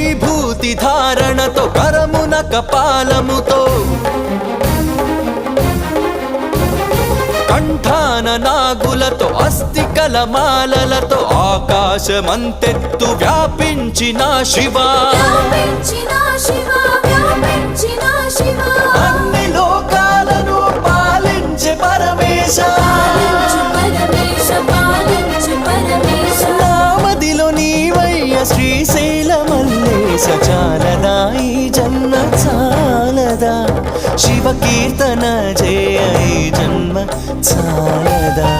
విభూతి ధారణతో కరమున కపాలముతో కంఠాన నాగులతో అస్థికల మాలలతో ఆకాశమంతెత్తు వ్యాపించిన శివా అన్ని లోకాలను పాలించే పరమేశ నామదిలో నీవయ్య శ్రీశైల మల్లేశ చాలదా ఈ జన్మ చాలదా శివ కీర్తన జయ ఈ జన్మ చాలదా